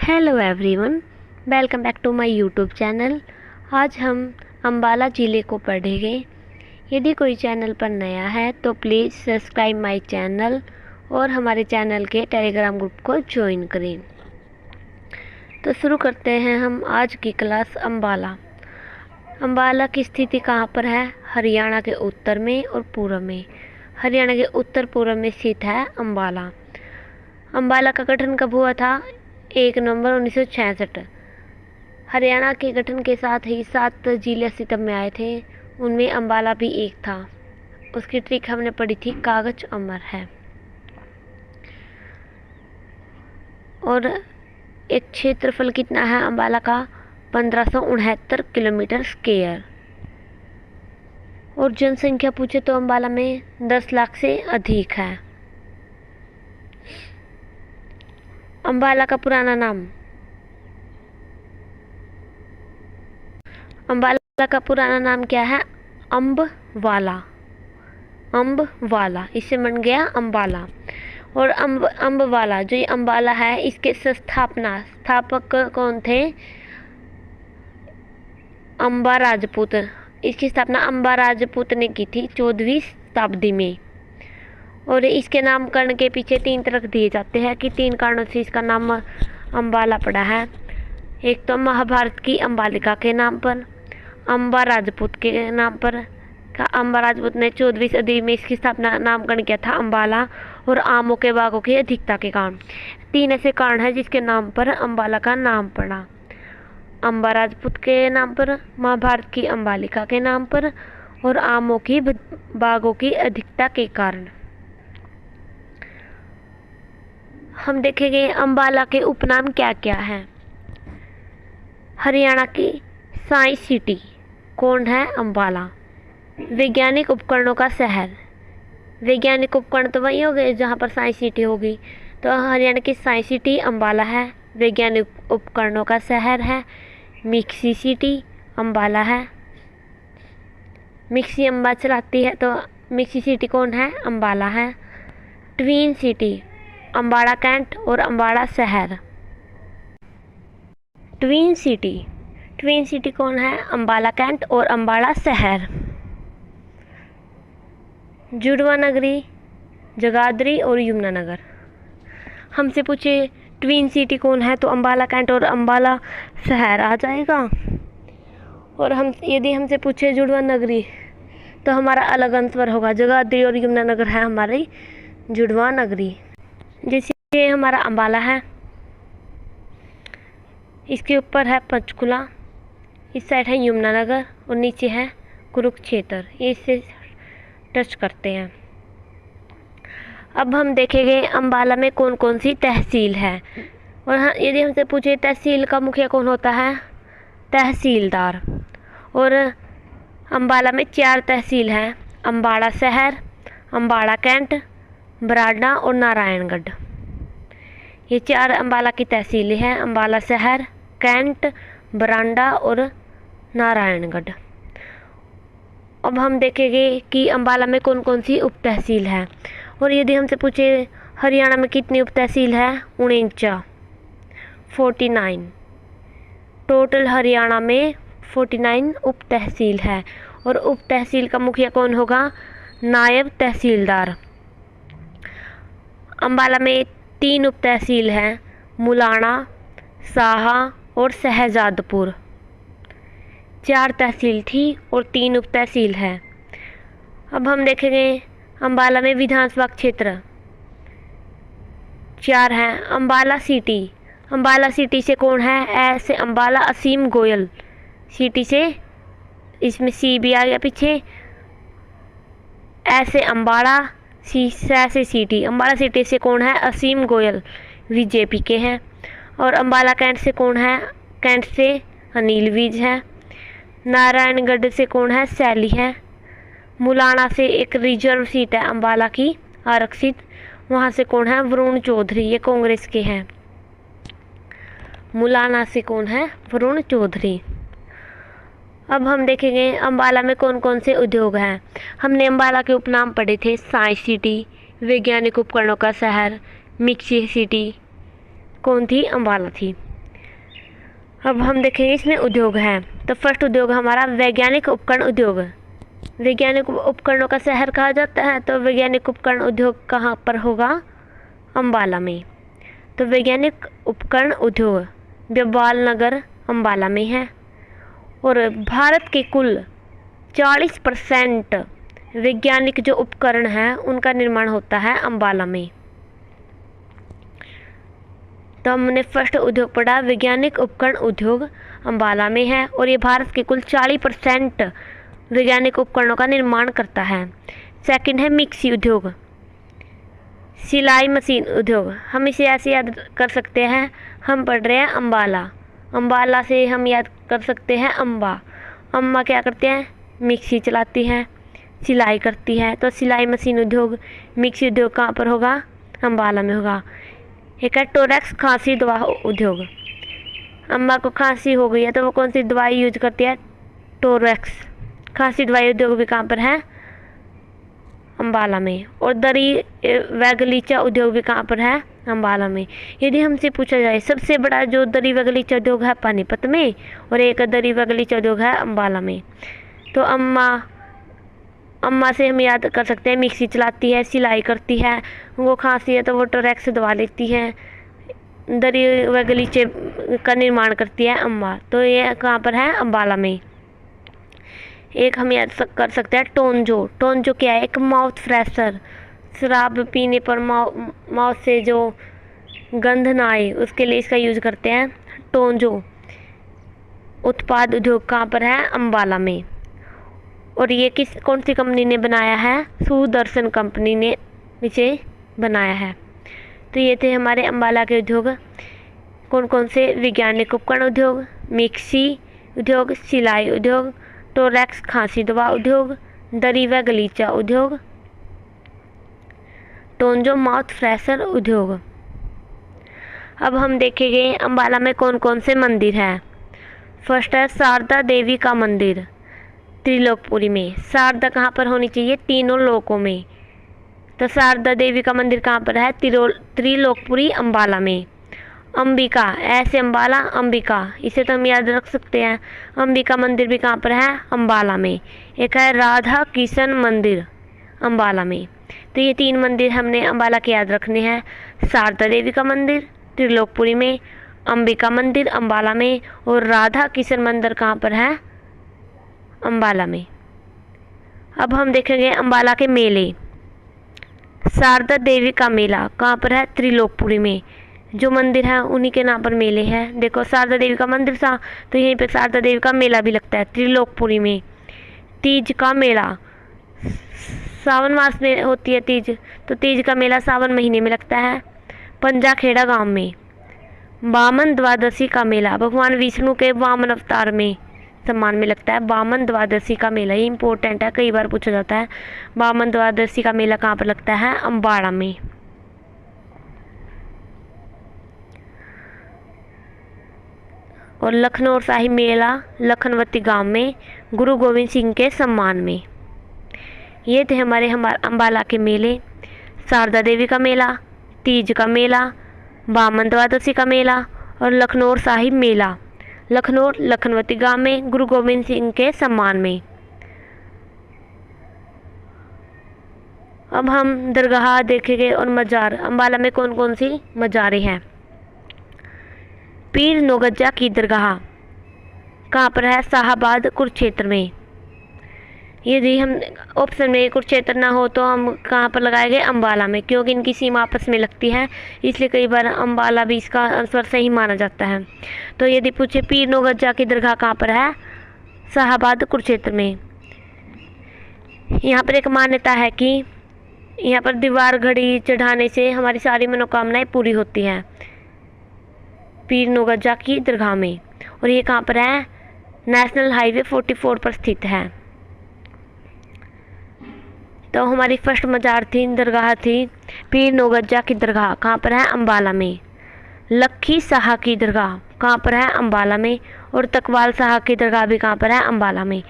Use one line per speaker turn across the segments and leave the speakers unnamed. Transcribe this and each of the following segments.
Hello everyone, welcome back to my YouTube channel. आज हम अम्बाला ज़िले को पढ़ेंगे। यदि कोई चैनल पर नया है तो प्लीज़ सब्सक्राइब माय चैनल और हमारे चैनल के टेलीग्राम ग्रुप को ज्वाइन करें। तो शुरू करते हैं हम आज की क्लास। अम्बाला। अम्बाला की स्थिति कहाँ पर है? हरियाणा के उत्तर में और पूर्व में। हरियाणा के उत्तर पूर्व में स्थित है अम्बाला। अम्बाला का गठन कब हुआ था? 1 नवंबर 1966। हरियाणा के गठन के साथ ही 7 जिले अस्तित्व में आए थे, उनमें अम्बाला भी एक था। उसकी ट्रिक हमने पढ़ी थी, कागज अमर है। और एक क्षेत्रफल कितना है अम्बाला का? 1569 किलोमीटर स्क्वायर। और जनसंख्या पूछे तो अम्बाला में 10 लाख से अधिक है। अम्बाला का पुराना नाम? अम्बाला का पुराना नाम क्या है? अम्बवाला। अम्बवाला, इससे बन गया अम्बाला। और अम्बवाला, जो ये अम्बाला है, इसके स्थापक कौन थे? अम्बा राजपूत। इसकी स्थापना अम्बा राजपूत ने की थी 14वीं शताब्दी में। और इसके नामकरण के पीछे 3 तर्क दिए जाते हैं कि 3 कारणों से इसका नाम अम्बाला पड़ा है। एक तो महाभारत की अम्बालिका के नाम पर, अम्बा राजपूत के नाम पर। अम्बा राजपूत ने 14वीं सदी में इसकी स्थापना नामकरण किया था अम्बाला, और आमों के बागों की अधिकता के कारण। 3 ऐसे कारण हैं जिसके नाम पर अम्बाला का नाम पड़ा। अम्बा राजपूत के नाम पर, महाभारत की अम्बालिका के नाम पर, और आमों की बागों की अधिकता के कारण। हम देखेंगे अम्बाला के उपनाम क्या क्या हैं। हरियाणा की साइंस सिटी कौन है? अम्बाला। वैज्ञानिक उपकरणों का शहर। वैज्ञानिक उपकरण तो वही हो गए जहाँ पर साइंस सिटी होगी, तो हरियाणा की साइंस सिटी अम्बाला है। वैज्ञानिक उपकरणों का शहर है मिक्सी सिटी, अम्बाला है। मिक्सी अम्बा चलाती है, तो मिक्सी सिटी कौन है? अम्बाला है। ट्वीन सिटी अम्बाला कैंट और अम्बाला शहर। ट्वीन सिटी कौन है? अम्बाला कैंट और अम्बाला शहर। जुड़वा नगरी, जगाधरी और यमुनानगर। हमसे पूछे ट्वीन सिटी कौन है, तो अम्बाला कैंट और अम्बाला शहर आ जाएगा। और यदि हमसे पूछे जुड़वा नगरी, तो हमारा अलग आंसर होगा। जगाधरी और यमुनानगर है हमारी जुड़वा नगरी। जैसे ये हमारा अम्बाला है, इसके ऊपर है पंचकुला, इस साइड है यमुनानगर और नीचे है कुरुक्षेत्र। ये इससे टच करते हैं। अब हम देखेंगे अम्बाला में कौन कौन सी तहसील है। और यदि हमसे पूछे तहसील का मुखिया कौन होता है? तहसीलदार। और अम्बाला में 4 तहसील हैं, अम्बाला शहर, अम्बाला कैंट, बराड़ा और नारायणगढ़। ये 4 अम्बाला की तहसीलें हैं, अम्बाला शहर, कैंट, बराड़ा और नारायणगढ़। अब हम देखेंगे कि अम्बाला में कौन कौन सी उप तहसील है। और यदि हमसे पूछे हरियाणा में कितनी उप तहसील है? 49 टोटल हरियाणा में 49 उप तहसील है। और उप तहसील का मुखिया कौन होगा? नायब तहसीलदार। अम्बाला में 3 उप तहसील हैं, मुलाना, साहा और शहजादपुर। 4 तहसील थी और 3 उप तहसील है। अब हम देखेंगे अम्बाला में विधानसभा क्षेत्र 4 हैं। अम्बाला सिटी से कौन है? ऐसे अम्बाला असीम गोयल सिटी से, इसमें सी भी आ गया पीछे। ऐसे अम्बाला से सिटी, अम्बाला सिटी से कौन है? असीम गोयल, बीजेपी के हैं। और अम्बाला कैंट से कौन है? कैंट से अनिल विज है। नारायणगढ़ से कौन है? सैली है। मुलाना से एक रिजर्व सीट है अम्बाला की आरक्षित, वहाँ से कौन है? वरुण चौधरी, ये कांग्रेस के हैं। मुलाना से कौन है? वरुण चौधरी। अब हम देखेंगे अम्बाला में कौन कौन से उद्योग हैं। हमने अम्बाला के उपनाम पढ़े थे, साइंस सिटी, वैज्ञानिक उपकरणों का शहर, मिक्सी सिटी। कौन थी? अम्बाला थी। अब हम देखेंगे इसमें उद्योग हैं। तो फर्स्ट उद्योग हमारा वैज्ञानिक उपकरण उद्योग। वैज्ञानिक उपकरणों का शहर कहा जाता है, तो वैज्ञानिक उपकरण उद्योग कहाँ पर होगा? अम्बाला में। तो वैज्ञानिक उपकरण उद्योग ब्याल नगर अम्बाला में है। और भारत के कुल 40% वैज्ञानिक जो उपकरण हैं उनका निर्माण होता है अम्बाला में। तो हमने फर्स्ट उद्योग पढ़ा, वैज्ञानिक उपकरण उद्योग अम्बाला में है और ये भारत के कुल 40% वैज्ञानिक उपकरणों का निर्माण करता है। सेकंड है मिक्सी उद्योग, सिलाई मशीन उद्योग। हम इसे ऐसे याद कर सकते हैं, हम पढ़ रहे हैं अम्बाला, अम्बाला से हम याद कर सकते हैं अम्बा। अम्मा क्या करते हैं? मिक्सी चलाती हैं, सिलाई करती है। तो सिलाई मशीन उद्योग, मिक्सी उद्योग कहाँ पर होगा? अम्बाला में होगा। एक है टोरेक्स खांसी दवा उद्योग। अम्मा को खांसी हो गई है तो वो कौन सी दवाई यूज करती है? टोरेक्स। खांसी दवाई उद्योग भी कहाँ पर है? अम्बाला में। और दरी व गलीचा उद्योग भी कहाँ पर है? अम्बाला में। यदि हमसे पूछा जाए सबसे बड़ा जो दरी व गलीचा उद्योग है पानीपत में और एक दरी व गलीचा उद्योग है अम्बाला में। तो अम्मा से हम याद कर सकते हैं मिक्सी चलाती है, सिलाई करती है, वो खांसी है तो वो टोरेक्स दवा लेती है, दरी व गलीचे का निर्माण करती है अम्मा। तो ये कहाँ पर है? अम्बाला में। एक हम याद कर सकते हैं टोंजो। टोंजो क्या है? एक माउथ फ्रेशर। शराब पीने पर माउथ से जो गंध ना आए उसके लिए इसका यूज करते हैं टोंजो। उत्पाद उद्योग कहाँ पर है? अम्बाला में। और ये कौन सी कंपनी ने बनाया है? सुदर्शन कंपनी ने इसे बनाया है। तो ये थे हमारे अम्बाला के उद्योग। कौन कौन से? वैज्ञानिक उपकरण उद्योग, मिक्सी उद्योग, सिलाई उद्योग, टोरेक्स खांसी दवा उद्योग, दरी व गलीचा उद्योग, टोंजो माउथ फ्रेशर उद्योग। अब हम देखेंगे अम्बाला में कौन कौन से मंदिर हैं। फर्स्ट है शारदा देवी का मंदिर त्रिलोकपुरी में। शारदा कहाँ पर होनी चाहिए? तीनों लोकों में। तो शारदा देवी का मंदिर कहाँ पर है? त्रिलोकपुरी अम्बाला में। अंबिका, ऐसे अम्बाला अंबिका, इसे तो हम याद रख सकते हैं। अंबिका मंदिर भी कहाँ पर है? अम्बाला में। एक है राधा किशन मंदिर अम्बाला में। तो ये 3 मंदिर हमने अम्बाला के याद रखने हैं। शारदा देवी का मंदिर त्रिलोकपुरी में, अंबिका मंदिर अम्बाला में और राधा किशन मंदिर कहाँ पर है? अम्बाला में। अब हम देखेंगे अम्बाला के मेले। शारदा देवी का मेला कहाँ पर है? त्रिलोकपुरी में। जो मंदिर है उन्हीं के नाम पर मेले हैं। देखो शारदा देवी का मंदिर था तो यहीं पे शारदा देवी का मेला भी लगता है त्रिलोकपुरी में। तीज का मेला सावन मास में होती है तीज, तो तीज का मेला सावन महीने में लगता है पंजाखेड़ा गांव में। वामन द्वादशी का मेला भगवान विष्णु के वामन अवतार में सम्मान में लगता है। वामन द्वादशी का मेला, ये इम्पोर्टेंट है, कई बार पूछा जाता है। वामन द्वादशी का मेला कहाँ पर लगता है? अम्बाड़ा में। और लखनऊ शाही मेला लखनवती गांव में गुरु गोविंद सिंह के सम्मान में। ये थे हमारे अम्बाला के मेले। शारदा देवी का मेला, तीज का मेला, वामन द्वादशी का मेला और लखनऊ शाही मेला लखनऊ लखनवती गांव में गुरु गोविंद सिंह के सम्मान में। अब हम दरगाह देखेंगे और मजार। अम्बाला में कौन कौन सी मजारें हैं? पीर नौगज्जा की दरगाह कहाँ पर है? शाहाबाद कुरुक्षेत्र में। यदि हम ऑप्शन में कुरुक्षेत्र ना हो तो हम कहाँ पर लगाएंगे? अम्बाला में, क्योंकि इनकी सीमा आपस में लगती है, इसलिए कई बार अम्बाला भी इसका आंसर सही माना जाता है। तो यदि पूछे पीर नौगज्जा की दरगाह कहाँ पर है? शाहाबाद कुरुक्षेत्र में। यहाँ पर एक मान्यता है कि यहाँ पर दीवार घड़ी चढ़ाने से हमारी सारी मनोकामनाएं पूरी होती हैं पीर नौगज्जा की दरगाह में। और ये कहाँ पर है? नेशनल हाईवे 44 पर स्थित है। तो हमारी फर्स्ट मजार थी, दरगाह थी पीर नौगज्जा की दरगाह, कहाँ पर है? अम्बाला में। लखी शाह की दरगाह कहाँ पर है? अम्बाला में। और तकवाल शाह की दरगाह भी कहाँ पर है? अम्बाला में।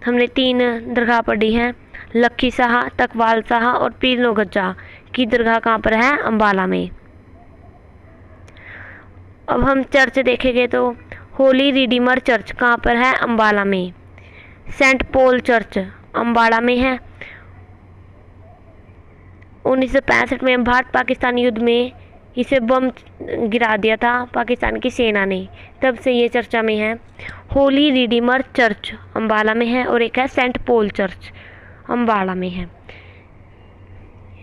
हमने 3 दरगाह पढ़ी हैं, लखी शाह, तकवाल शाह और पीर नौगज्जा की दरगाह कहाँ पर है? अम्बाला में। अब हम चर्च देखेंगे तो होली रिडीमर चर्च कहाँ पर है? अम्बाला में। सेंट पॉल चर्च अम्बाला में है। 1965 में भारत पाकिस्तान युद्ध में इसे बम गिरा दिया था पाकिस्तान की सेना ने, तब से ये चर्चा में है। होली रिडीमर चर्च अम्बाला में है और एक है सेंट पॉल चर्च अम्बाला में है।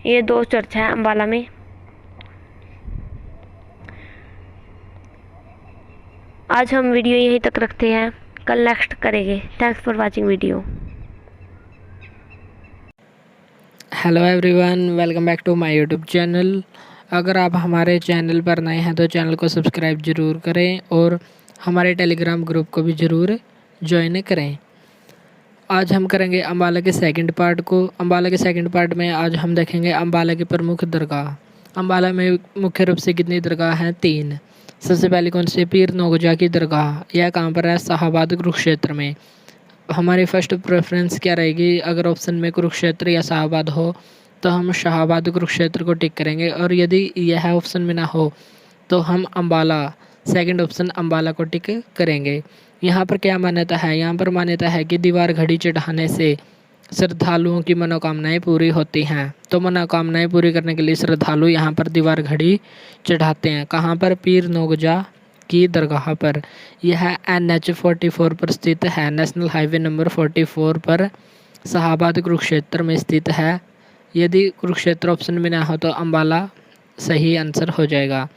ये 2 चर्च है अम्बाला में। आज हम वीडियो यहीं तक रखते हैं, कल नेक्स्ट करेंगे। Thanks for watching video.
Hello everyone, welcome back to my YouTube channel. अगर आप हमारे चैनल पर नए हैं तो चैनल को सब्सक्राइब ज़रूर करें और हमारे टेलीग्राम ग्रुप को भी ज़रूर ज्वाइन करें। आज हम करेंगे अम्बाला के सेकंड पार्ट को। अम्बाला के सेकंड पार्ट में आज हम देखेंगे अम्बाला की प्रमुख दरगाह। अम्बाला में मुख्य रूप से कितनी दरगाह हैं? 3। सबसे पहले कौन से? पीर नौगजा की दरगाह। यह कहाँ पर है? शाहाबाद कुरुक्षेत्र में। हमारी फर्स्ट प्रेफरेंस क्या रहेगी? अगर ऑप्शन में कुरुक्षेत्र या शाहाबाद हो तो हम शाहाबाद कुरुक्षेत्र को टिक करेंगे, और यदि यह ऑप्शन में ना हो तो हम अम्बाला, सेकंड ऑप्शन अम्बाला को टिक करेंगे। यहाँ पर क्या मान्यता है? यहाँ पर मान्यता है कि दीवार घड़ी चढ़ाने से श्रद्धालुओं की मनोकामनाएं पूरी होती हैं। तो मनोकामनाएं पूरी करने के लिए श्रद्धालु यहाँ पर दीवार घड़ी चढ़ाते हैं। कहाँ पर? पीर नौगजा की दरगाह पर। यह NH44 पर स्थित है, नेशनल हाईवे नंबर 44 पर शाहाबाद कुरुक्षेत्र में स्थित है। यदि कुरुक्षेत्र ऑप्शन में ना हो तो अम्बाला सही आंसर हो जाएगा।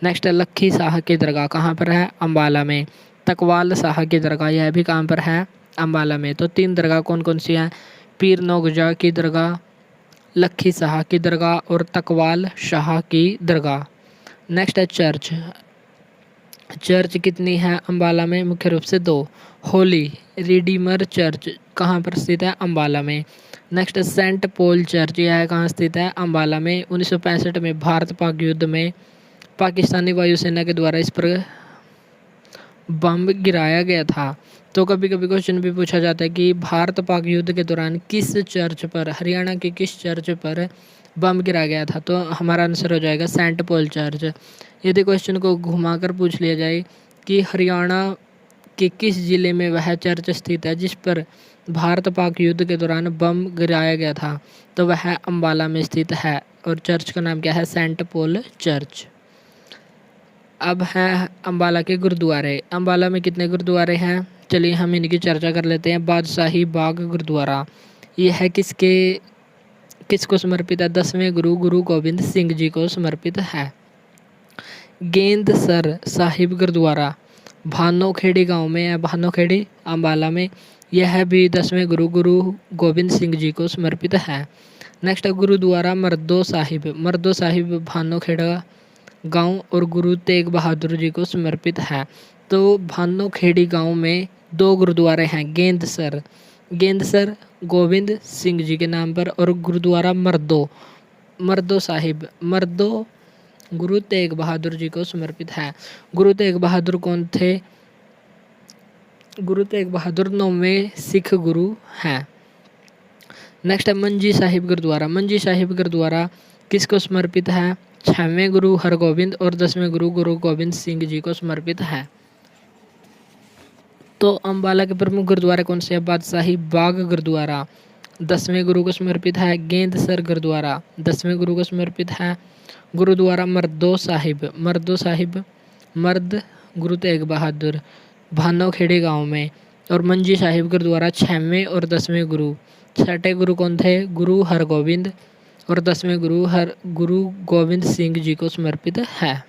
नेक्स्ट है लखी शाह की दरगाह। कहाँ पर है? अम्बाला में। तकवाल शाह की दरगाह, यह भी कहाँ पर है? अम्बाला में। तो 3 दरगाह कौन कौन सी हैं? पीर नौगजा की दरगाह, लखी शाह की दरगाह और तकवाल शाह की दरगाह। नेक्स्ट है चर्च। चर्च कितनी है अम्बाला में? मुख्य रूप से 2। होली रिडीमर चर्च कहाँ पर स्थित है? अम्बाला में। नेक्स्ट सेंट पॉल चर्च, यह कहाँ स्थित है? अम्बाला में। 1965 में भारत पाक युद्ध में पाकिस्तानी वायुसेना के द्वारा इस पर बम गिराया गया था। तो कभी कभी क्वेश्चन भी पूछा जाता है कि भारत पाक युद्ध के दौरान किस चर्च पर, हरियाणा के किस चर्च पर बम गिरा गया था? तो हमारा आंसर हो जाएगा सेंट पॉल चर्च। यदि क्वेश्चन को घुमाकर पूछ लिया जाए कि हरियाणा के किस ज़िले में वह चर्च स्थित है जिस पर भारत पाक युद्ध के दौरान बम गिराया गया था, तो वह अम्बाला में स्थित है और चर्च का नाम क्या है? Saint Paul church. अब हैं अम्बाला के गुरुद्वारे। अम्बाला में कितने गुरुद्वारे हैं? चलिए हम इनकी चर्चा कर लेते हैं। बादशाही बाग गुरुद्वारा, यह है किसको समर्पित है? 10वें गुरु गुरु गोबिंद सिंह जी को समर्पित है। गेंदसर साहिब गुरुद्वारा भानोखेड़ी गांव में है, भानोखेड़ी अम्बाला में। यह भी 10वें गुरु गुरु गोबिंद सिंह जी को समर्पित है। नेक्स्ट है गुरुद्वारा मर्दो साहिब भानोखेड़ा गांव और गुरु तेग बहादुर जी को समर्पित है। तो भानोखेड़ी गांव में 2 गुरुद्वारे हैं। गेंदसर गोविंद सिंह जी के नाम पर, और गुरुद्वारा मर्दो साहिब गुरु तेग बहादुर जी को समर्पित है। गुरु तेग बहादुर कौन थे? गुरु तेग बहादुर 9वें सिख गुरु हैं। नेक्स्ट है मंजी साहिब गुरुद्वारा किसको समर्पित है? 6वें गुरु हरगोबिंद और 10वें गुरु गुरु गोबिंद सिंह जी को समर्पित है। तो अम्बाला के प्रमुख गुरुद्वारे कौन से हैं? बादशाही बाग गुरुद्वारा 10वें गुरु को समर्पित है। गेंदसर गुरुद्वारा 10वें गुरु को समर्पित है। गुरुद्वारा मर्दो साहिब मर्द गुरु तेग बहादुर भानोखेड़ी गांव में, और मंजी साहिब गुरुद्वारा 6वें और 10वें गुरु। 6ठे गुरु कौन थे? गुरु हरगोबिंद, और 10वें गुरु गोबिंद सिंह जी को समर्पित है।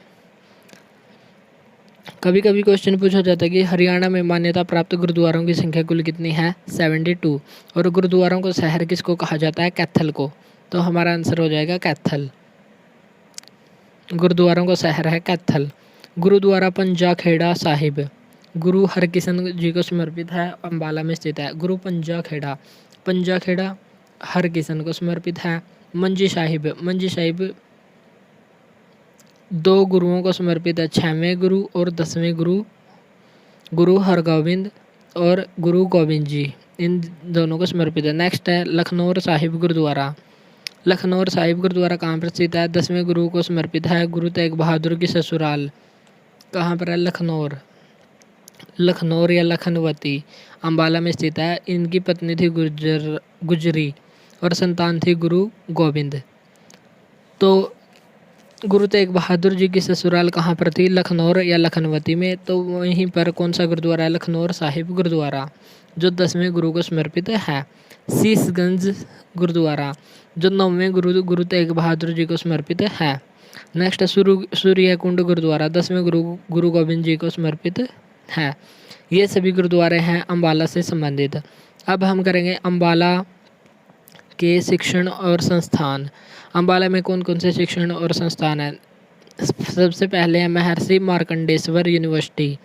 कभी कभी क्वेश्चन पूछा जाता है कि हरियाणा में मान्यता प्राप्त गुरुद्वारों की संख्या कुल कितनी है? 72। और गुरुद्वारों को शहर किसको कहा जाता है? कैथल को। तो हमारा आंसर हो जाएगा कैथल। गुरुद्वारों को शहर है कैथल। गुरुद्वारा पंजाखेड़ा साहिब गुरु हरकिशन जी को समर्पित है, अम्बाला में स्थित है। गुरु पंजाखेड़ा हरकिशन को समर्पित है। मंजी साहिब 2 गुरुओं को समर्पित है। 6वें गुरु और 10वें गुरु हरगोबिंद और गुरु गोबिंद जी, इन दोनों को समर्पित है। नेक्स्ट है लखनौर साहिब गुरुद्वारा कहाँ पर स्थित है? 10वें गुरु को समर्पित है। गुरु तेग बहादुर की ससुराल कहाँ पर है? लखनौर या लखनवती अम्बाला में स्थित है। इनकी पत्नी थी गुजरी और संतान थी गुरु गोविंद। तो गुरु तेग बहादुर जी की ससुराल कहाँ पर थी? लखनौर या लखनवती में। तो वहीं पर कौन सा गुरुद्वारा है? लखनौर साहिब गुरुद्वारा, जो 10वें गुरु को समर्पित है। शीशगंज गुरुद्वारा, जो 9वें गुरु तेग बहादुर जी को समर्पित है। नेक्स्ट सूर्यकुंड गुरुद्वारा 10वें गुरु गोविंद जी को समर्पित है। ये सभी गुरुद्वारे हैं अम्बाला से संबंधित। अब हम करेंगे अम्बाला के शिक्षण और संस्थान। अम्बाला में कौन कौन से शिक्षण और संस्थान हैं? सबसे पहले है महर्षि मार्कंडेश्वर यूनिवर्सिटी,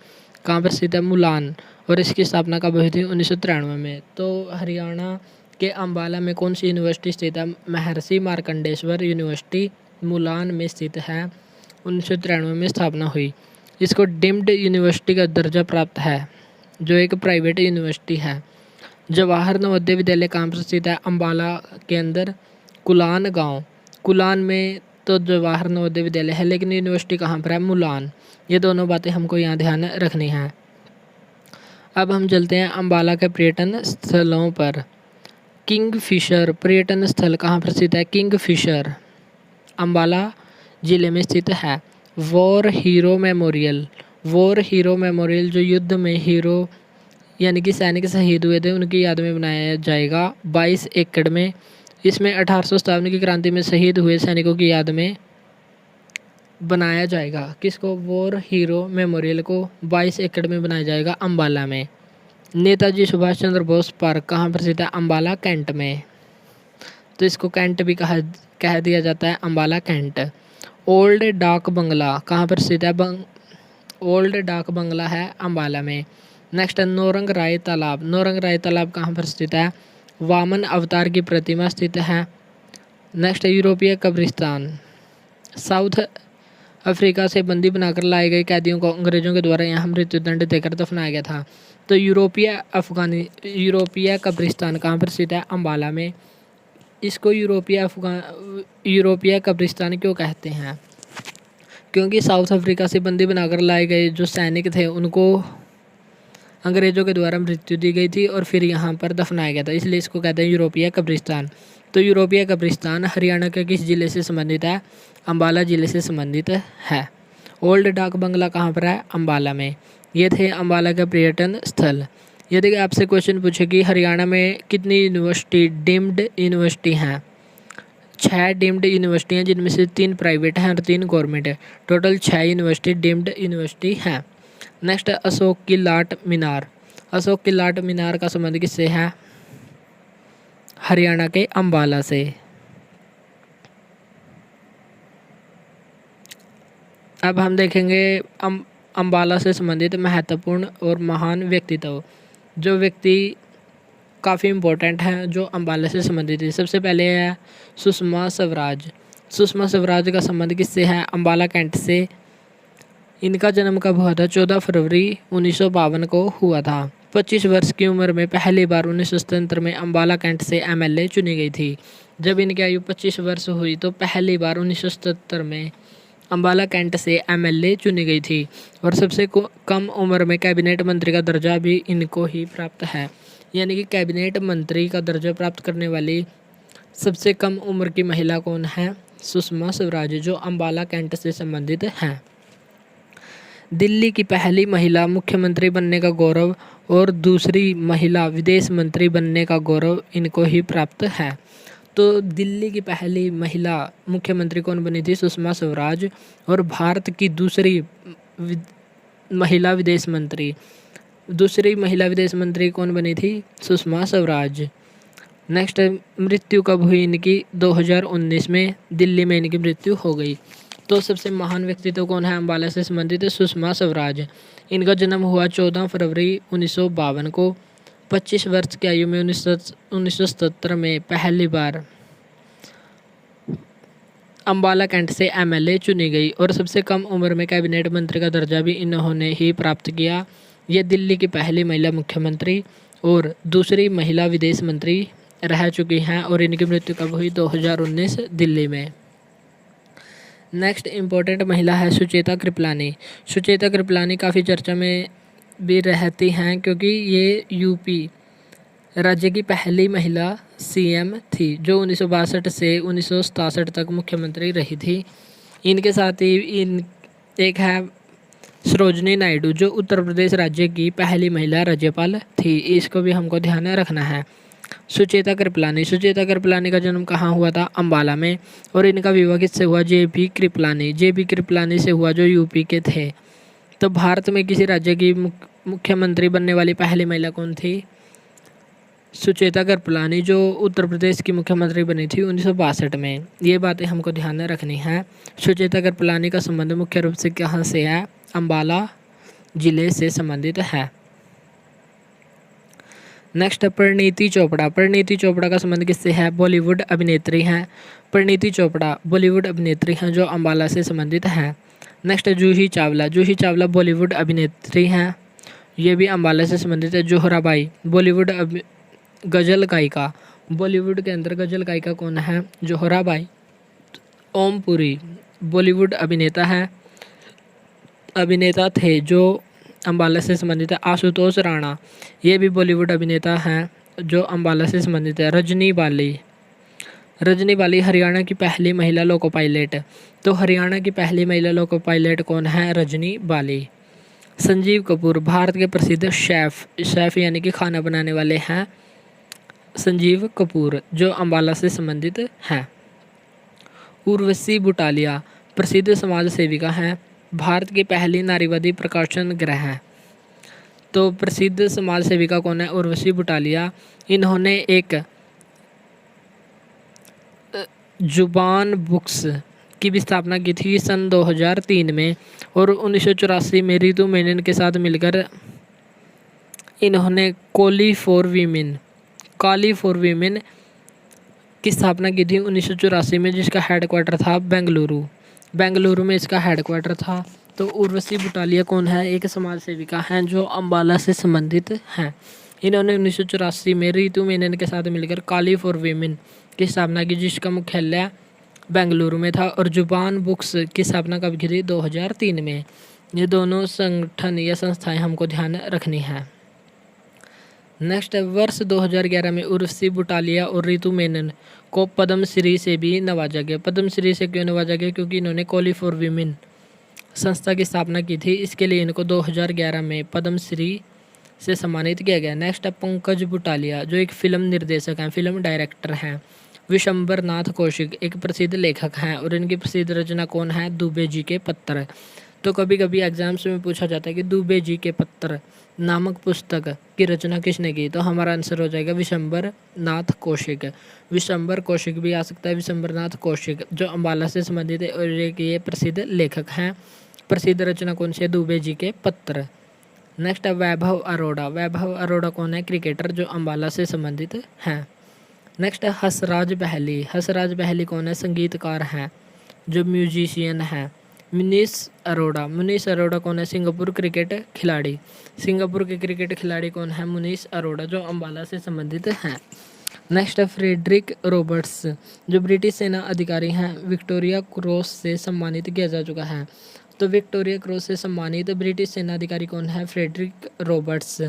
कहाँ पर स्थित है? मुलान, और इसकी स्थापना कब हुई थी? 1993 में। तो हरियाणा के अम्बाला में कौन सी यूनिवर्सिटी स्थित है? महर्षि मार्कंडेश्वर यूनिवर्सिटी मुलान में स्थित है। 1993 में स्थापना हुई। इसको डीम्ड यूनिवर्सिटी का दर्जा प्राप्त है, जो एक प्राइवेट यूनिवर्सिटी है। जवाहर नवोदय विद्यालय कहाँ पर स्थित है? अम्बाला के अंदर कुलान गांव। कुलान में तो जवाहर नवोदय विद्यालय है, लेकिन यूनिवर्सिटी कहाँ पर है? मुलान। ये दोनों बातें हमको यहाँ ध्यान रखनी है। अब हम चलते हैं अम्बाला के पर्यटन स्थलों पर। किंगफिशर पर्यटन स्थल कहाँ पर स्थित है? किंगफिशर अम्बाला जिले में स्थित है। वॉर हीरो मेमोरियल जो युद्ध में हीरो यानी कि सैनिक शहीद हुए थे, उनकी याद में बनाया जाएगा 22 एकड़ में। इसमें 1857 की क्रांति में शहीद हुए सैनिकों की याद में बनाया जाएगा। किसको? वॉर हीरो मेमोरियल को 22 एकड़ में बनाया जाएगा अम्बाला में। नेताजी सुभाष चंद्र बोस पार्क कहाँ पर स्थित है? अम्बाला कैंट में। तो इसको कैंट भी कह दिया जाता है, अम्बाला कैंट। ओल्ड डाक बंगला कहाँ पर स्थित है? ओल्ड डाक बंगला है अम्बाला में। नेक्स्ट है नौरंग राय तालाब कहाँ पर स्थित है? वामन अवतार की प्रतिमा स्थित है। नेक्स्ट है यूरोपीय कब्रिस्तान। साउथ अफ्रीका से बंदी बनाकर लाए गए कैदियों को अंग्रेजों के द्वारा यहाँ मृत्युदंड देकर दफनाया गया था। तो यूरोपीय कब्रिस्तान कहाँ पर स्थित है? अम्बाला में। इसको यूरोपीय कब्रिस्तान क्यों कहते हैं? क्योंकि साउथ अफ्रीका से बंदी बनाकर लाए गए जो सैनिक थे, उनको अंग्रेज़ों के द्वारा मृत्यु दी गई थी और फिर यहाँ पर दफनाया गया था, इसलिए इसको कहते हैं यूरोपीय कब्रिस्तान। तो यूरोपीय कब्रिस्तान हरियाणा के किस जिले से संबंधित है? अम्बाला जिले से संबंधित है। ओल्ड डाक बंगला कहाँ पर है? अम्बाला में। ये थे अम्बाला के पर्यटन स्थल। यदि आपसे क्वेश्चन पूछे कि हरियाणा में कितनी यूनिवर्सिटी डीम्ड यूनिवर्सिटी हैं? 6 डीम्ड यूनिवर्सिटी हैं, जिनमें से 3 प्राइवेट हैं और 3 गवर्नमेंट है। टोटल 6 यूनिवर्सिटी डीम्ड यूनिवर्सिटी हैं। नेक्स्ट है अशोक की लाट मीनार। अशोक की लाट मीनार का संबंध किससे है? हरियाणा के अम्बाला से। अब हम देखेंगे अम्बाला से संबंधित महत्वपूर्ण और महान व्यक्तित्व। जो व्यक्ति काफ़ी इम्पोर्टेंट हैं जो अम्बाला से संबंधित है। सबसे पहले है सुषमा स्वराज। सुषमा स्वराज का संबंध किससे है? अम्बाला कैंट से। इनका जन्म कब हुआ था? 14 फरवरी 1952 को हुआ था। 25 वर्ष की उम्र में पहली बार 1977 में अम्बाला कैंट से MLA चुनी गई थी। जब इनकी आयु 25 वर्ष हुई तो पहली बार 1977 में अम्बाला कैंट से MLA चुनी गई थी। और सबसे कम उम्र में कैबिनेट मंत्री का दर्जा भी इनको ही प्राप्त है। यानी कि कैबिनेट मंत्री का दर्जा प्राप्त करने वाली सबसे कम उम्र की महिला कौन है? सुषमा स्वराज, जो अम्बाला कैंट से संबंधित हैं। दिल्ली की पहली महिला मुख्यमंत्री बनने का गौरव और दूसरी महिला विदेश मंत्री बनने का गौरव इनको ही प्राप्त है। तो दिल्ली की पहली महिला मुख्यमंत्री कौन बनी थी? सुषमा स्वराज। और भारत की दूसरी महिला विदेश मंत्री कौन बनी थी? सुषमा स्वराज। नेक्स्ट मृत्यु कब हुई इनकी? 2019 में दिल्ली में इनकी मृत्यु हो गई। तो सबसे महान व्यक्तित्व कौन है अम्बाला से संबंधित? सुषमा स्वराज। इनका जन्म हुआ 14 फरवरी 1952 को। 25 वर्ष की आयु में 1977 में पहली बार अम्बाला कैंट से MLA चुनी गई और सबसे कम उम्र में कैबिनेट मंत्री का दर्जा भी इन्होंने ही प्राप्त किया। ये दिल्ली की पहली महिला मुख्यमंत्री और दूसरी महिला विदेश मंत्री रह चुकी हैं और इनकी मृत्यु कब हुई? 2019 दिल्ली में। नेक्स्ट इम्पोर्टेंट महिला है सुचेता कृपलानी। सुचेता कृपलानी काफ़ी चर्चा में भी रहती हैं क्योंकि ये यूपी राज्य की पहली महिला सीएम थी जो 1962 से 1967 तक मुख्यमंत्री रही थी। इनके साथ ही एक है सरोजनी नायडू जो उत्तर प्रदेश राज्य की पहली महिला राज्यपाल थी। इसको भी हमको ध्यान में रखना है। सुचेता कृपलानी का जन्म कहाँ हुआ था? अंबाला में। और इनका विवाह किससे हुआ? जेपी कृपलानी से हुआ जो यूपी के थे। तो भारत में किसी राज्य की मुख्यमंत्री बनने वाली पहली महिला कौन थी? सुचेता कृपलानी जो उत्तर प्रदेश की मुख्यमंत्री बनी थी 1962 में। ये बातें हमको ध्यान में रखनी है। सुचेता कृपलानी का संबंध मुख्य रूप से कहाँ से है? अंबाला जिले से संबंधित है। नेक्स्ट परिणीति चोपड़ा का संबंध किससे है? बॉलीवुड अभिनेत्री हैं। परिणीति चोपड़ा बॉलीवुड अभिनेत्री हैं जो अंबाला से संबंधित हैं। नेक्स्ट जूही चावला बॉलीवुड अभिनेत्री हैं, ये भी अंबाला से संबंधित है। जोहराबाई बॉलीवुड गज़ल गायिका, बॉलीवुड के अंदर गज़ल गायिका कौन है? जोहराबाई। ओमपुरी बॉलीवुड अभिनेता थे जो अंबाला से संबंधित है। आशुतोष राणा ये भी बॉलीवुड अभिनेता हैं जो अंबाला से संबंधित है। रजनी बाली हरियाणा की पहली महिला लोको पायलट। तो हरियाणा की पहली महिला लोको पायलट कौन है? रजनी बाली। संजीव कपूर भारत के प्रसिद्ध शेफ यानी कि खाना बनाने वाले हैं संजीव कपूर जो अंबाला से संबंधित हैं। उर्वशी बुटालिया प्रसिद्ध समाज सेविका हैं, भारत की पहली नारीवादी प्रकाशन गृह है। तो प्रसिद्ध समाज सेविका कौन है? उर्वशी बुटालिया। इन्होंने एक जुबान बुक्स की भी स्थापना की थी सन 2003 में और 1984 में रितु मेनन के साथ मिलकर इन्होंने कॉली फॉर वीमेन की स्थापना की थी 1984 में, जिसका हेडक्वार्टर था बेंगलुरु में इसका हेडक्वार्टर था। तो उर्वशी बुटालिया कौन है? एक समाज सेविका हैं जो अंबाला से संबंधित हैं। इन्होंने 1984 में रितु मेनन के साथ मिलकर कॉली फॉर वीमेन की स्थापना की, जिसका मुख्यालय बेंगलुरु में था। और जुबान बुक्स की स्थापना कब की थी? 2003 में। ये दोनों संगठन या संस्थाएं हमको ध्यान रखनी है। नेक्स्ट वर्ष 2011 में उर्वशी बुटालिया और रितु मेनन को पद्मश्री से भी नवाजा गया। पद्मश्री से क्यों नवाजा गया? क्योंकि इन्होंने कॉली फॉर वीमेन संस्था की स्थापना की थी, इसके लिए इनको 2011 में पद्मश्री से सम्मानित किया गया। नेक्स्ट है पंकज बुटालिया जो एक फिल्म निर्देशक हैं, फिल्म डायरेक्टर हैं। विशंबर नाथ कौशिक एक प्रसिद्ध लेखक हैं और इनकी प्रसिद्ध रचना कौन है? दुबे जी के पत्र। तो कभी कभी एग्जाम्स में पूछा जाता है कि दुबे जी के पत्र नामक पुस्तक की रचना किसने की? तो हमारा आंसर हो जाएगा विशंबर नाथ कौशिक। विशंबर कौशिक भी आ सकता है, विशंबर नाथ कौशिक जो अंबाला से संबंधित है और ये प्रसिद्ध लेखक हैं। प्रसिद्ध रचना कौन सी है? दुबे जी के पत्र। नेक्स्ट है वैभव अरोड़ा कौन है? क्रिकेटर जो अंबाला से संबंधित हैं। नेक्स्ट है हंसराज बहली कौन है? संगीतकार हैं जो म्यूजिशियन हैं। मुनीश अरोड़ा कौन है? सिंगापुर के क्रिकेट खिलाड़ी कौन है? मुनीश अरोड़ा जो अंबाला से संबंधित हैं। नेक्स्ट है फ्रेडरिक रॉबर्ट्स जो ब्रिटिश सेना अधिकारी हैं, विक्टोरिया क्रॉस से सम्मानित किया जा चुका है। तो विक्टोरिया क्रॉस से सम्मानित ब्रिटिश सेना अधिकारी कौन है? Frederick Roberts.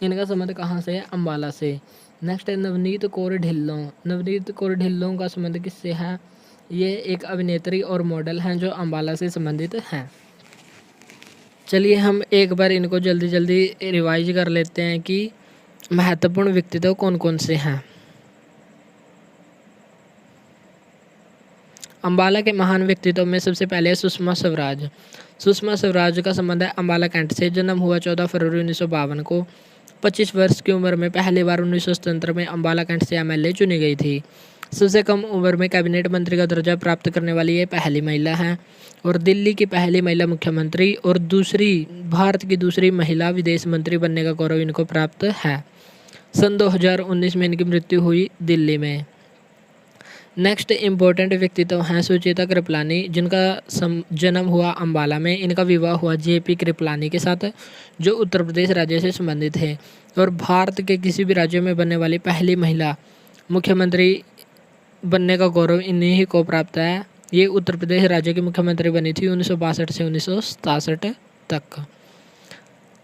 इनका संबंध कहाँ से है? अंबाला से। नेक्स्ट है नवनीत कौर ढिल्लों का संबंध किससे है? ये एक अभिनेत्री और मॉडल हैं जो अंबाला से संबंधित हैं। चलिए हम एक बार इनको जल्दी जल्दी रिवाइज कर लेते हैं कि महत्वपूर्ण व्यक्तित्व कौन कौन से हैं। अंबाला के महान व्यक्तित्व में सबसे पहले सुषमा स्वराज का संबंध है अंबाला कैंट से। जन्म हुआ 14 फरवरी 1952 को। 25 वर्ष की उम्र में पहली बार 1977 में अंबाला कैंट से एमएलए चुनी गई थी। सबसे कम उम्र में कैबिनेट मंत्री का दर्जा प्राप्त करने वाली ये पहली महिला हैं और दिल्ली की पहली महिला मुख्यमंत्री और भारत की दूसरी महिला विदेश मंत्री बनने का गौरव इनको प्राप्त है। सन 2019 में इनकी मृत्यु हुई दिल्ली में। नेक्स्ट इम्पोर्टेंट व्यक्तित्व हैं सुचेता कृपलानी जिनका जन्म हुआ अंबाला में। इनका विवाह हुआ जेपी कृपलानी के साथ जो उत्तर प्रदेश राज्य से संबंधित है और भारत के किसी भी राज्य में बनने वाली पहली महिला मुख्यमंत्री बनने का गौरव इन्हीं को प्राप्त है ये उत्तर प्रदेश राज्य की मुख्यमंत्री बनी थी 1962 से 1967 तक।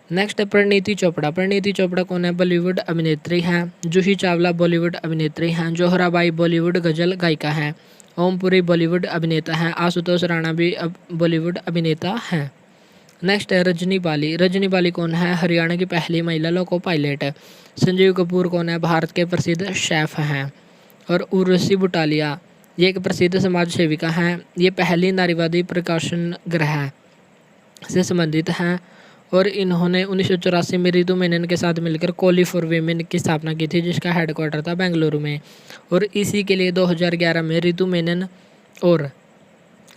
नेक्स्ट है परिणीति चोपड़ा। परिणीति चोपड़ा कौन है? बॉलीवुड अभिनेत्री हैं। जूही चावला बॉलीवुड अभिनेत्री हैं। जोहराबाई बॉलीवुड गजल गायिका हैं। ओमपुरी बॉलीवुड अभिनेता हैं। आशुतोष राणा भी बॉलीवुड अभिनेता हैं। नेक्स्ट है रजनी बाली। रजनी बाली कौन है? हरियाणा की पहली महिला लोको पायलट। संजीव कपूर कौन है? भारत के प्रसिद्ध शेफ हैं। और उर्वशी बुटालिया ये एक प्रसिद्ध समाज सेविका हैं। ये पहली नारीवादी प्रकाशन गृह से संबंधित हैं और इन्होंने 1984 में रितु मेनन के साथ मिलकर कॉली फॉर वीमेन की स्थापना की थी, जिसका हेडक्वार्टर था बेंगलुरु में। और इसी के लिए 2011 में रितु मेनन और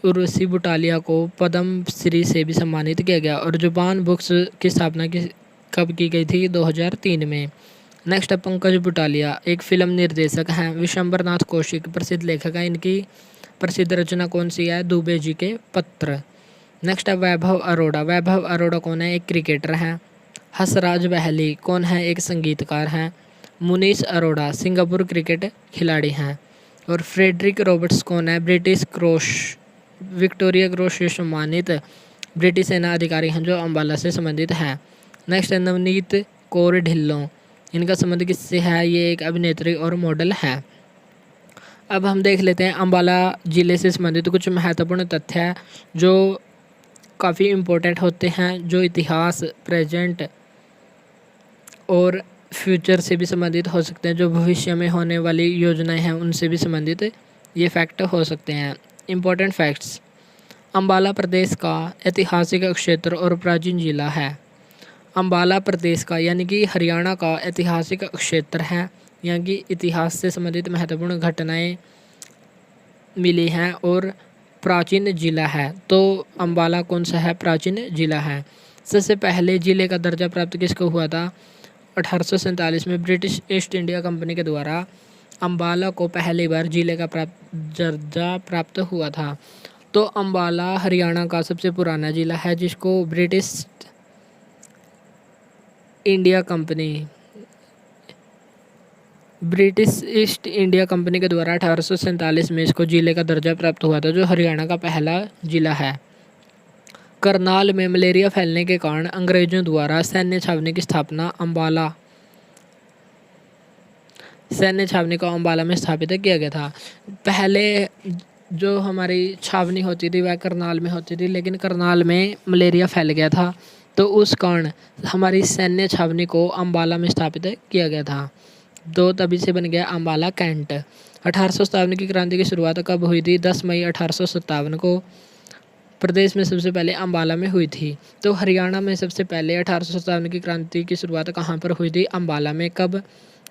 उर्वशी बुटालिया को पद्म श्री से भी सम्मानित किया गया। और जुबान बुक्स की स्थापना कब की गई थी? 2003 में। नेक्स्ट है पंकज बुटालिया, एक फिल्म निर्देशक हैं। विशंबर नाथ कौशिक प्रसिद्ध लेखक हैं। इनकी प्रसिद्ध रचना कौन सी है? दुबे जी के पत्र। नेक्स्ट है वैभव अरोड़ा। वैभव अरोड़ा कौन है? एक क्रिकेटर हैं। हंसराज बहली कौन है? एक संगीतकार हैं। मुनीश अरोड़ा सिंगापुर क्रिकेट खिलाड़ी हैं। और फ्रेडरिक रॉबर्ट्स कौन है? ब्रिटिश क्रॉस विक्टोरिया क्रॉस से सम्मानित ब्रिटिश सेना अधिकारी हैं जो अम्बाला से संबंधित हैं। नेक्स्ट है नवनीत कौर ढिल्लों। इनका संबंध किससे है? ये एक अभिनेत्री और मॉडल है। अब हम देख लेते हैं अम्बाला ज़िले से संबंधित कुछ महत्वपूर्ण तथ्य हैं जो काफ़ी इम्पोर्टेंट होते हैं, जो इतिहास, प्रेजेंट और फ्यूचर से भी संबंधित हो सकते हैं, जो भविष्य में होने वाली योजनाएं हैं उनसे भी संबंधित ये फैक्ट हो सकते हैं। Important facts. अम्बाला प्रदेश का ऐतिहासिक क्षेत्र और प्राचीन जिला है। अम्बाला प्रदेश का यानी कि हरियाणा का ऐतिहासिक क्षेत्र है। यहाँ की इतिहास से संबंधित महत्वपूर्ण घटनाएं मिली हैं और प्राचीन जिला है। तो अम्बाला कौन सा है? प्राचीन जिला है। सबसे पहले जिले का दर्जा प्राप्त किसको हुआ था? 1847 में ब्रिटिश ईस्ट इंडिया कंपनी के द्वारा अम्बाला को पहली बार जिले का दर्जा प्राप्त हुआ था। तो अम्बाला हरियाणा का सबसे पुराना जिला है जिसको ब्रिटिश ईस्ट इंडिया कंपनी के द्वारा 1847 में इसको जिले का दर्जा प्राप्त हुआ था, जो हरियाणा का पहला जिला है। करनाल में मलेरिया फैलने के कारण अंग्रेजों द्वारा सैन्य छावनी की स्थापना सैन्य छावनी को अम्बाला में स्थापित किया गया था। पहले जो हमारी छावनी होती थी वह करनाल में होती थी, लेकिन करनाल में मलेरिया फैल गया था तो उस कारण हमारी सैन्य छावनी को अम्बाला में स्थापित किया गया था। तो तभी से बन गया अम्बाला कैंट। 1857 की क्रांति की शुरुआत कब हुई थी? 10 मई 1857 को प्रदेश में सबसे पहले अम्बाला में हुई थी। तो हरियाणा में सबसे पहले 1857 की क्रांति की शुरुआत कहाँ पर हुई थी? अम्बाला में। कब?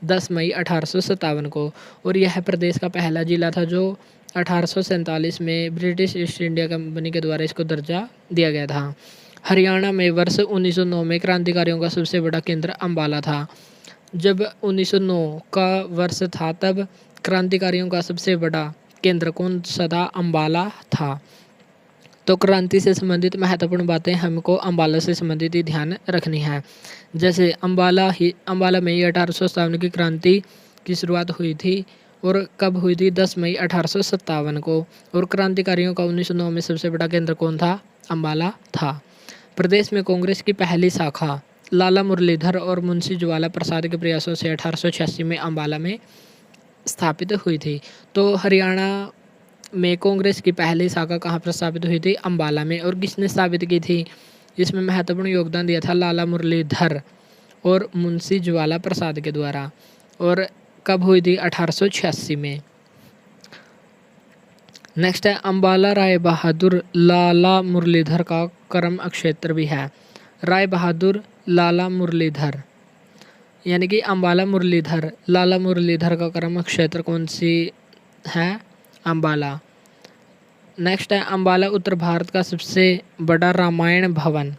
10 मई 1857 को। और यह प्रदेश का पहला जिला था जो 1847 में ब्रिटिश ईस्ट इंडिया कंपनी के द्वारा इसको दर्जा दिया गया था। हरियाणा में वर्ष 1909 में क्रांतिकारियों का सबसे बड़ा केंद्र अम्बाला था। जब 1909 का वर्ष था तब क्रांतिकारियों का सबसे बड़ा केंद्र कौन सा था? अम्बाला था। तो क्रांति से संबंधित महत्वपूर्ण बातें हमको अम्बाला से संबंधित ही ध्यान रखनी है। जैसे अम्बाला में 1857 की क्रांति की शुरुआत हुई थी और कब हुई थी? 10 मई 1857 को। और क्रांतिकारियों का 1909 में सबसे बड़ा केंद्र कौन था? अम्बाला था। प्रदेश में कांग्रेस की पहली शाखा लाला मुरलीधर और मुंशी ज्वाला प्रसाद के प्रयासों से 1886 में अम्बाला में स्थापित हुई थी। तो हरियाणा में कांग्रेस की पहली शाखा कहाँ पर स्थापित हुई थी? अम्बाला में। और किसने स्थापित की थी? इसमें महत्वपूर्ण योगदान दिया था लाला मुरलीधर और मुंशी ज्वाला प्रसाद के द्वारा। और कब हुई थी? 1886 में। नेक्स्ट है अम्बाला राय बहादुर लाला मुरलीधर का कर्म क्षेत्र भी है। राय बहादुर लाला मुरलीधर यानी कि अम्बाला मुरलीधर लाला मुरलीधर का कर्म क्षेत्र कौन सी है? अम्बाला। नेक्स्ट है अम्बाला उत्तर भारत का सबसे बड़ा रामायण भवन।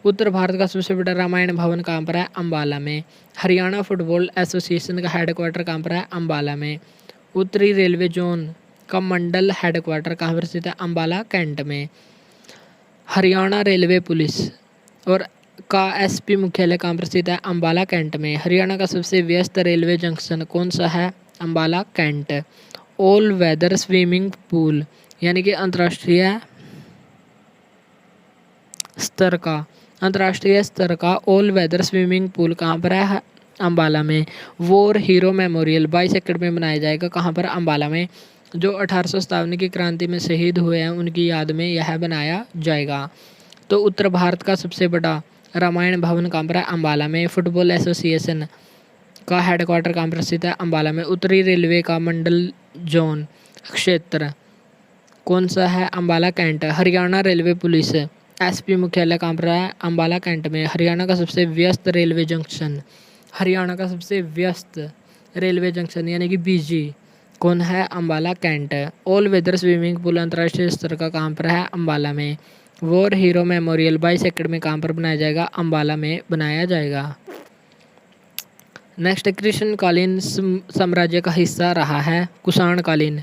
उत्तर भारत का सबसे बड़ा रामायण भवन कहाँ पर है? अम्बाला में। हरियाणा फुटबॉल एसोसिएशन का हेडक्वार्टर कहाँ पर है? अम्बाला में। उत्तरी रेलवे जोन का मंडल हेडक्वार्टर कहाँ पर स्थित है? अम्बाला कैंट में। हरियाणा रेलवे पुलिस और का एसपी मुख्यालय कहाँ पर स्थित है? अम्बाला कैंट में। हरियाणा का सबसे व्यस्त रेलवे जंक्शन कौन सा है? Ambala Cantt. All weather swimming pool यानी कि अंतर्राष्ट्रीय स्तर का ऑल वेदर स्विमिंग पूल कहाँ पर है? अम्बाला में। वॉर हीरो मेमोरियल 22 एकड़ में बनाया जाएगा, कहाँ पर? अम्बाला में। जो 1857 की क्रांति में शहीद हुए हैं उनकी याद में यह बनाया जाएगा। तो उत्तर भारत का सबसे बड़ा रामायण भवन कहाँ पर है? अम्बाला में। फुटबॉल एसोसिएशन का हेडक्वार्टर कहाँ पर स्थित है? अम्बाला में। उत्तरी रेलवे का मंडल जोन क्षेत्र कौन सा है? Ambala Cantt. Haryana railway police SP मुख्यालय कहाँ पर है? अम्बाला कैंट में। हरियाणा का सबसे व्यस्त रेलवे जंक्शन यानी कि बीजी कौन है? Ambala Cantt. All weather swimming pool अंतर्राष्ट्रीय स्तर का कहाँ पर है? अम्बाला में। वॉर हीरो मेमोरियल 22 एकड़ में कहाँ पर बनाया जाएगा? अम्बाला में बनाया जाएगा। नेक्स्ट, कृष्णकालीन साम्राज्य का हिस्सा रहा है कुषाणकालीन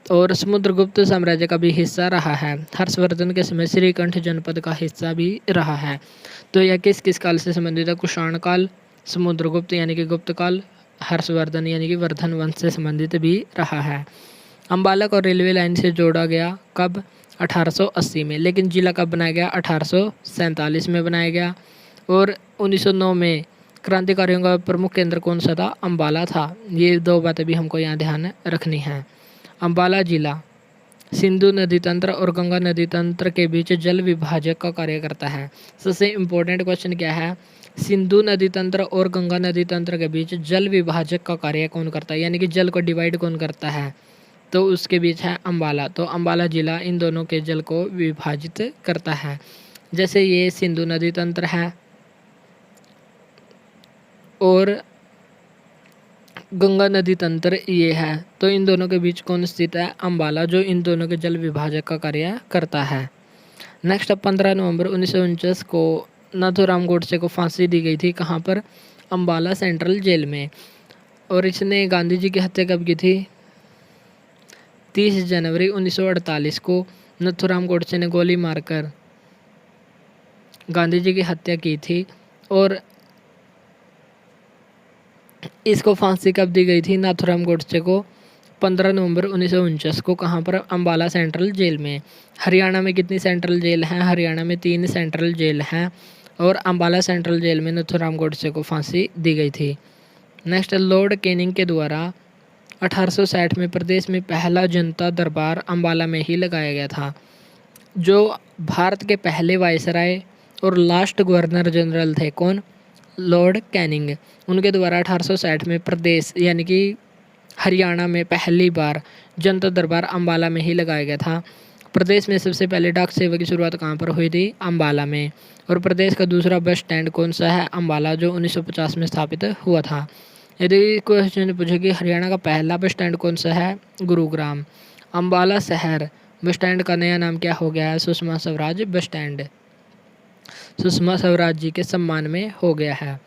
और समुद्रगुप्त साम्राज्य का भी हिस्सा रहा है। हर्षवर्धन के समय श्रीकंठ जनपद का हिस्सा भी रहा है। तो यह किस किस काल से संबंधित है? कुषाण काल, समुद्रगुप्त यानी कि गुप्त काल, हर्षवर्धन यानी कि वर्धन वंश से संबंधित भी रहा है। अम्बाला को रेलवे लाइन से जोड़ा गया कब? 1880 में। लेकिन जिला कब बनाया गया? 1847 में बनाया गया। और 1909 में क्रांतिकारियों का प्रमुख केंद्र कौन सा था? अम्बाला था। ये दो बातें भी हमको यहाँ ध्यान रखनी है। अम्बाला जिला सिंधु नदी तंत्र और गंगा नदी तंत्र के बीच जल विभाजक का कार्य करता है। सबसे इम्पोर्टेंट क्वेश्चन क्या है? सिंधु नदी तंत्र और गंगा नदी तंत्र के बीच जल विभाजक का कार्य कौन करता है, यानी कि जल को डिवाइड कौन करता है? तो उसके बीच है अम्बाला। तो अम्बाला जिला इन दोनों के जल को विभाजित करता है। जैसे ये सिंधु नदी तंत्र है और गंगा नदी तंत्र ये है, तो इन दोनों के बीच कौन स्थित है? अम्बाला, जो इन दोनों के जल विभाजक का कार्य करता है। नेक्स्ट, 15 नवंबर 1949 को नाथूराम गोडसे को फांसी दी गई थी, कहाँ पर? अम्बाला सेंट्रल जेल में। और इसने गांधी जी की हत्या कब की थी? 30 जनवरी 1948 को नाथूराम गोडसे ने गोली मारकर गांधी जी की हत्या की थी। और इसको फांसी कब दी गई थी? नाथूराम गोडसे को 15 नवंबर 1949 को, कहाँ पर? अम्बाला सेंट्रल जेल में। हरियाणा में कितनी सेंट्रल जेल हैं? हरियाणा में 3 सेंट्रल जेल हैं और अम्बाला सेंट्रल जेल में नाथूराम गोडसे को फांसी दी गई थी। नेक्स्ट, लॉर्ड कैनिंग के द्वारा 1860 में प्रदेश में पहला जनता दरबार अम्बाला में ही लगाया गया था। जो भारत के पहले वायसराय और लास्ट गवर्नर जनरल थे, कौन? Lord Canning. उनके द्वारा 1860 में प्रदेश यानी कि हरियाणा में पहली बार जनता दरबार अम्बाला में ही लगाया गया था। प्रदेश में सबसे पहले डाक सेवा की शुरुआत कहाँ पर हुई थी? अम्बाला में। और प्रदेश का दूसरा बस स्टैंड कौन सा है? अम्बाला, जो 1950 में स्थापित हुआ था। यदि क्वेश्चन पूछे कि हरियाणा का पहला बस स्टैंड कौन सा है? गुरुग्राम। अम्बाला शहर बस स्टैंड का नया नाम क्या हो गया है? सुषमा स्वराज बस स्टैंड, सुषमा स्वराज जी के सम्मान में हो गया है।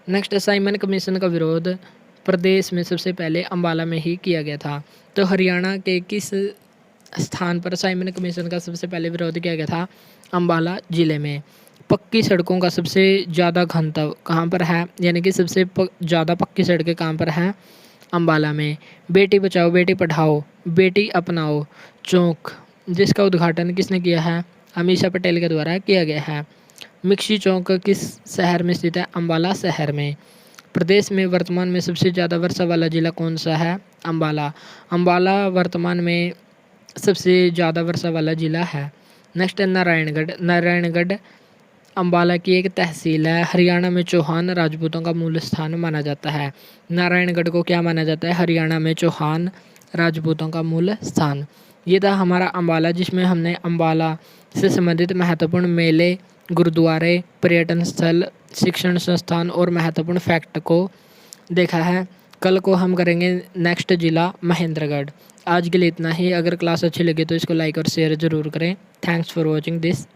नेक्स्ट, साइमन कमीशन का विरोध प्रदेश में सबसे पहले अम्बाला में ही किया गया था। तो हरियाणा के किस स्थान पर साइमन कमीशन का सबसे पहले विरोध किया गया था? अम्बाला जिले में। पक्की सड़कों का सबसे ज़्यादा घनत्व कहाँ पर है, यानी कि सबसे ज़्यादा पक्की सड़कें कहाँ पर हैं? अम्बाला में। बेटी बचाओ बेटी पढ़ाओ बेटी अपनाओ चौक, जिसका उद्घाटन किसने किया है? अमीषा पटेल के द्वारा किया गया है। मिक्सी चौक किस शहर में स्थित है? अम्बाला शहर में। प्रदेश में वर्तमान में सबसे ज़्यादा वर्षा वाला जिला कौन सा है? अम्बाला। अम्बाला वर्तमान में सबसे ज़्यादा वर्षा वाला जिला है। नेक्स्ट है नारायणगढ़। नारायणगढ़ अम्बाला की एक तहसील है। हरियाणा में चौहान राजपूतों का मूल स्थान माना जाता है। नारायणगढ़ को क्या माना जाता है? हरियाणा में चौहान राजपूतों का मूल स्थान। ये था हमारा अम्बाला, जिसमें हमने अम्बाला से संबंधित महत्वपूर्ण मेले, गुरुद्वारे, पर्यटन स्थल, शिक्षण संस्थान और महत्वपूर्ण फैक्ट को देखा है। कल को हम करेंगे नेक्स्ट जिला महेंद्रगढ़। आज के लिए इतना ही। अगर क्लास अच्छी लगी तो इसको लाइक और शेयर ज़रूर करें। Thanks for watching this.